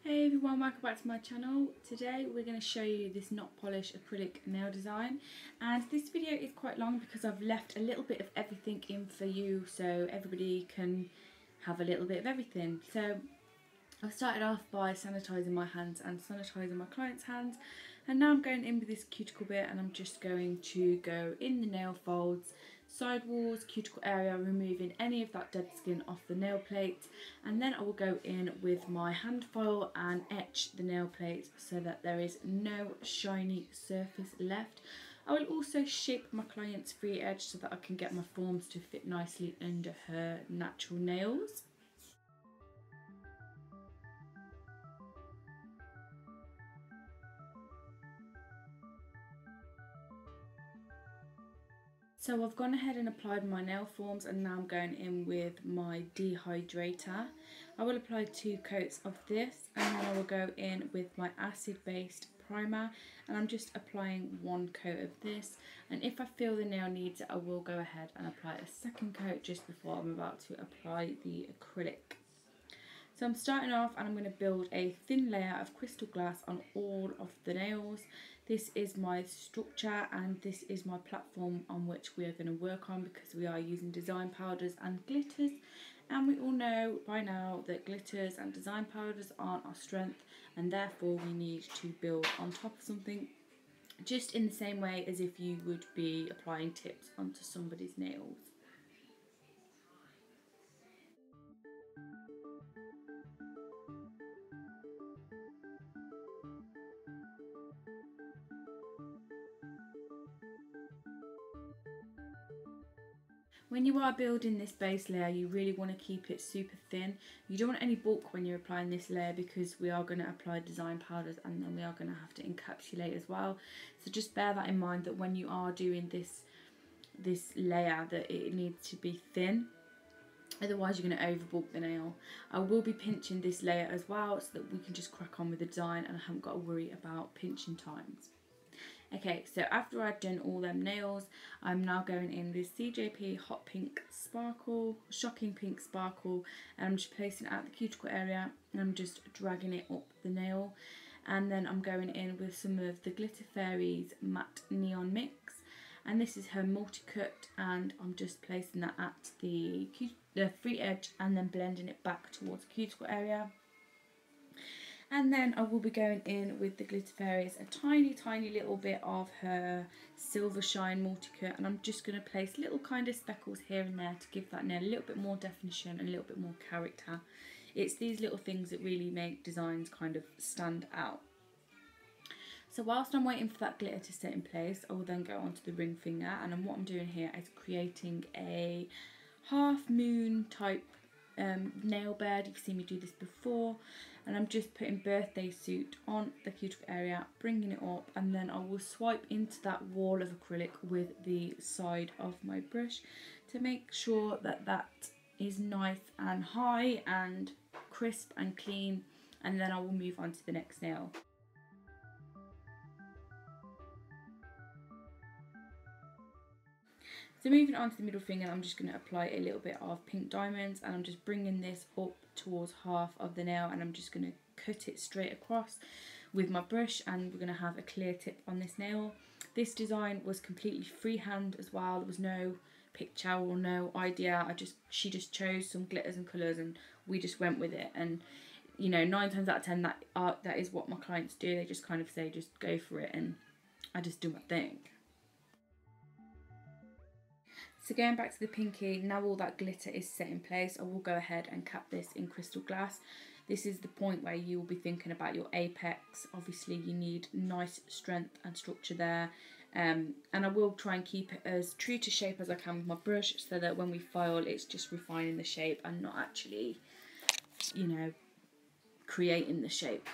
Hey everyone, welcome back to my channel. Today we're going to show you this not polish acrylic nail design, and this video is quite long because I've left a little bit of everything in for you so everybody can have a little bit of everything. So I started off by sanitising my hands and sanitising my client's hands, and now I'm going in with this cuticle bit and I'm just going to go in the nail folds, side walls, cuticle area, removing any of that dead skin off the nail plate, and then I will go in with my hand file and etch the nail plate so that there is no shiny surface left. I will also shape my client's free edge so that I can get my forms to fit nicely under her natural nails. So I've gone ahead and applied my nail forms, and now I'm going in with my dehydrator. I will apply 2 coats of this, and then I will go in with my acid based primer, and I'm just applying 1 coat of this, and if I feel the nail needs it I will go ahead and apply a second coat just before I'm about to apply the acrylic. So I'm starting off and I'm going to build a thin layer of crystal glass on all of the nails. This is my structure and this is my platform on which we are going to work on, because we are using design powders and glitters, and we all know by now that glitters and design powders aren't our strength, and therefore we need to build on top of something, just in the same way as if you would be applying tips onto somebody's nails. When you are building this base layer, you really want to keep it super thin. You don't want any bulk when you're applying this layer, because we are going to apply design powders and then we are going to have to encapsulate as well. So just bear that in mind, that when you are doing this layer, that it needs to be thin. Otherwise you're going to overbulk the nail. I will be pinching this layer as well so that we can just crack on with the design and I haven't got to worry about pinching times. Okay, so after I've done all them nails, I'm now going in with CJP Hot Pink Sparkle, Shocking Pink Sparkle, and I'm just placing it at the cuticle area and I'm just dragging it up the nail. And then I'm going in with some of the Glitter Fairies Matte Neon Mix, and this is her multi-cut, and I'm just placing that at the free edge and then blending it back towards the cuticle area. And then I will be going in with the Glitter Fairies, a tiny little bit of her Silver Shine multi-cut, and I'm just going to place little kind of speckles here and there to give that nail a little bit more definition and a little bit more character. It's these little things that really make designs kind of stand out. So whilst I'm waiting for that glitter to set in place, I will then go onto the ring finger, and what I'm doing here is creating a half moon type nail bed. You've seen me do this before, and I'm just putting Birthday Suit on the cuticle area, bringing it up, and then I will swipe into that wall of acrylic with the side of my brush to make sure that that is nice and high and crisp and clean, and then I will move on to the next nail. So moving on to the middle finger, I'm just going to apply a little bit of pink diamonds, and I'm just bringing this up towards half of the nail, and I'm just going to cut it straight across with my brush, and we're going to have a clear tip on this nail. This design was completely freehand as well. There was no picture or no idea. She just chose some glitters and colours and we just went with it. And you know, 9 times out of 10 that is what my clients do. They just kind of say just go for it, and I just do my thing. So going back to the pinky, now all that glitter is set in place, I will go ahead and cap this in crystal glass. This is the point where you will be thinking about your apex. Obviously you need nice strength and structure there, and I will try and keep it as true to shape as I can with my brush, so that when we file it's just refining the shape and not actually, you know, creating the shape.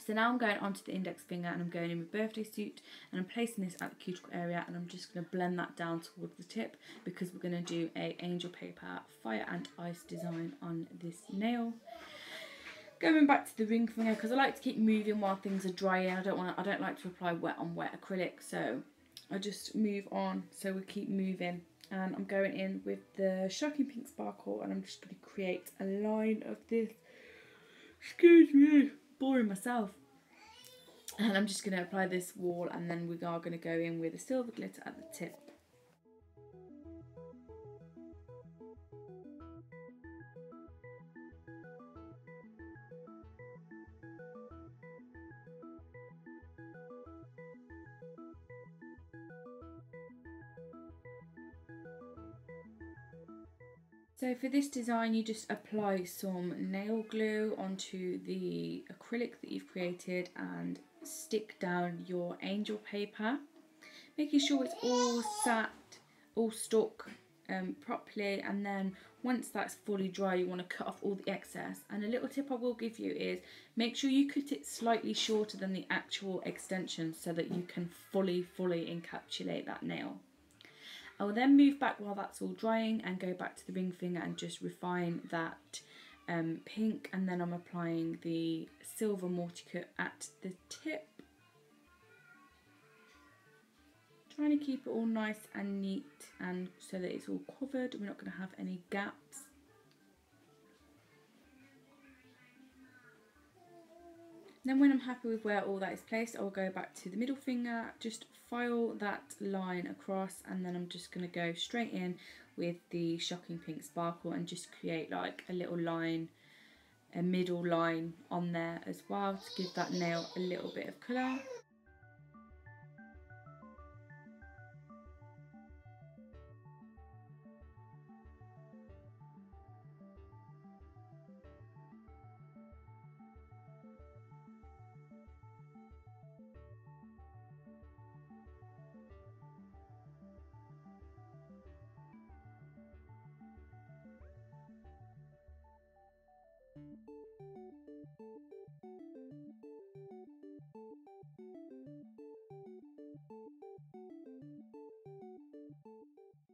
So now I'm going onto the index finger and I'm going in with Birthday Suit, and I'm placing this at the cuticle area, and I'm just going to blend that down towards the tip, because we're going to do a angel paper fire and ice design on this nail. Going back to the ring finger, because I like to keep moving while things are drying. I don't like to apply wet on wet acrylic, so I just move on, so we keep moving. And I'm going in with the Shocking Pink Sparkle, and I'm just going to create a line of this Excuse me, boring myself. And I'm just going to apply this wall, and then we are going to go in with a silver glitter at the tip. So for this design, you just apply some nail glue onto the acrylic that you've created and stick down your angel paper, making sure it's all sat, all stuck properly. And then once that's fully dry, you want to cut off all the excess. And a little tip I will give you is make sure you cut it slightly shorter than the actual extension so that you can fully encapsulate that nail. I will then move back while that's all drying and go back to the ring finger and just refine that pink, and then I'm applying the silver multi-cut at the tip. Trying to keep it all nice and neat and so that it's all covered. We're not going to have any gaps. Then when I'm happy with where all that is placed, I'll go back to the middle finger, just file that line across, and then I'm just going to go straight in with the Shocking Pink Sparkle and just create like a little line, a middle line on there as well to give that nail a little bit of colour.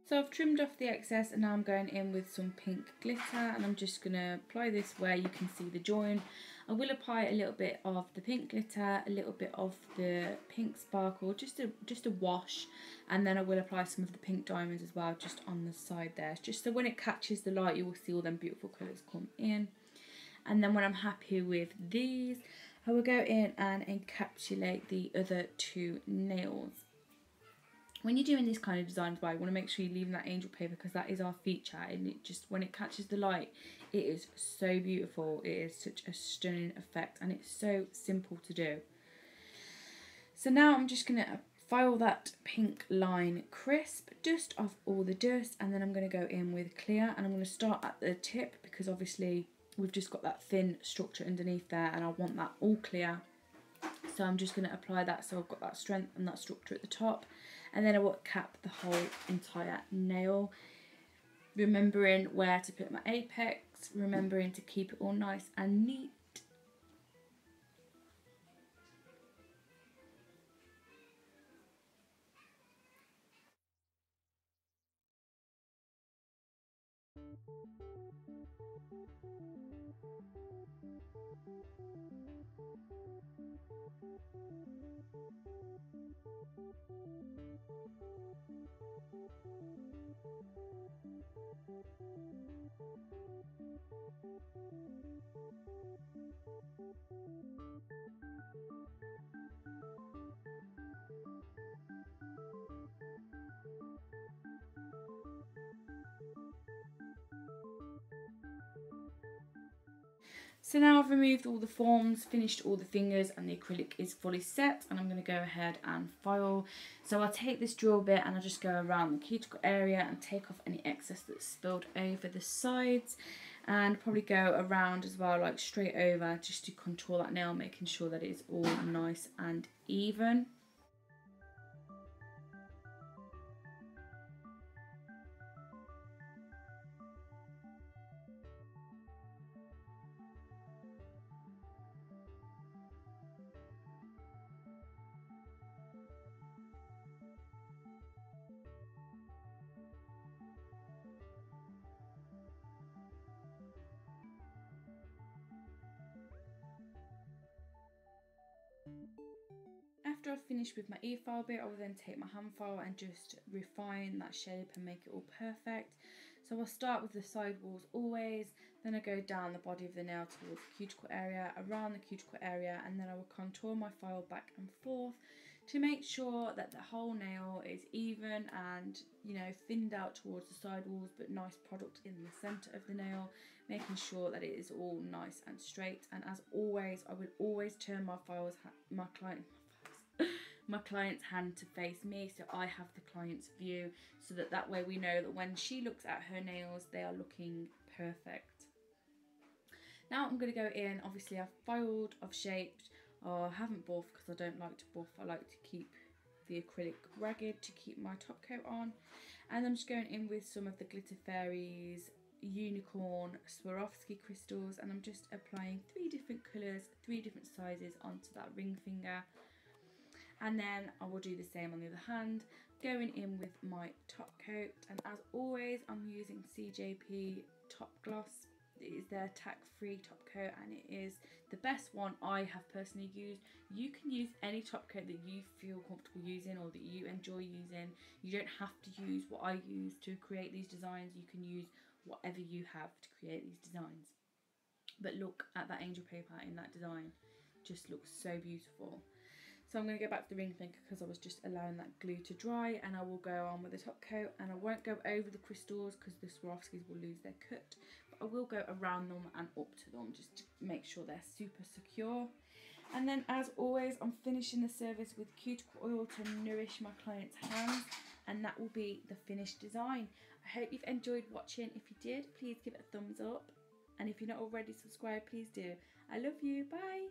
So I've trimmed off the excess, and now I'm going in with some pink glitter, and I'm just going to apply this where you can see the join. I will apply a little bit of the pink glitter, a little bit of the pink sparkle, just a wash, and then I will apply some of the pink diamonds as well just on the side there, just so when it catches the light you will see all them beautiful colours come in. And then when I'm happy with these, I will go in and encapsulate the other two nails. When you're doing this kind of design as well, you want to make sure you're leaving that angel paper because that is our feature, and it just, when it catches the light, it is so beautiful. It is such a stunning effect, and it's so simple to do. So now I'm just going to file that pink line crisp, dust off all the dust, and then I'm going to go in with clear, and I'm going to start at the tip because obviously we've just got that thin structure underneath there and I want that all clear. So I'm just going to apply that so I've got that strength and that structure at the top, and then I will cap the whole entire nail, remembering where to put my apex, remembering to keep it all nice and neat. So now I've removed all the forms, finished all the fingers, and the acrylic is fully set, and I'm going to go ahead and file. So I'll take this drill bit and I'll just go around the cuticle area and take off any excess that's spilled over the sides, and probably go around as well, like straight over, just to contour that nail, making sure that it's all nice and even. After I've finished with my e-file bit, I will then take my hand file and just refine that shape and make it all perfect. So I'll start with the side walls always, then I go down the body of the nail towards the cuticle area, around the cuticle area, and then I will contour my file back and forth to make sure that the whole nail is even and, you know, thinned out towards the side walls, but nice product in the centre of the nail, making sure that it is all nice and straight. And as always, I would always turn my client's hand to face me, so I have the client's view, so that way we know that when she looks at her nails, they are looking perfect. Now I'm going to go in, obviously I've filed, I've shaped, I haven't buffed because I don't like to buff, I like to keep the acrylic ragged to keep my top coat on. And I'm just going in with some of the Glitter Fairies Unicorn Swarovski crystals, and I'm just applying 3 different colours, 3 different sizes onto that ring finger. And then I will do the same on the other hand, going in with my top coat. And as always, I'm using CJP Top Gloss. It is their tack-free top coat, and it is the best one I have personally used. You can use any top coat that you feel comfortable using or that you enjoy using. You don't have to use what I use to create these designs. You can use whatever you have to create these designs. But look at that angel paper in that design. Just looks so beautiful. So I'm going to go back to the ring finger because I was just allowing that glue to dry, and I will go on with the top coat, and I won't go over the crystals because the Swarovskis will lose their cut, but I will go around them and up to them just to make sure they're super secure. And then as always, I'm finishing the service with cuticle oil to nourish my client's hands, and that will be the finished design. I hope you've enjoyed watching. If you did, please give it a thumbs up, and if you're not already subscribed, please do. I love you. Bye.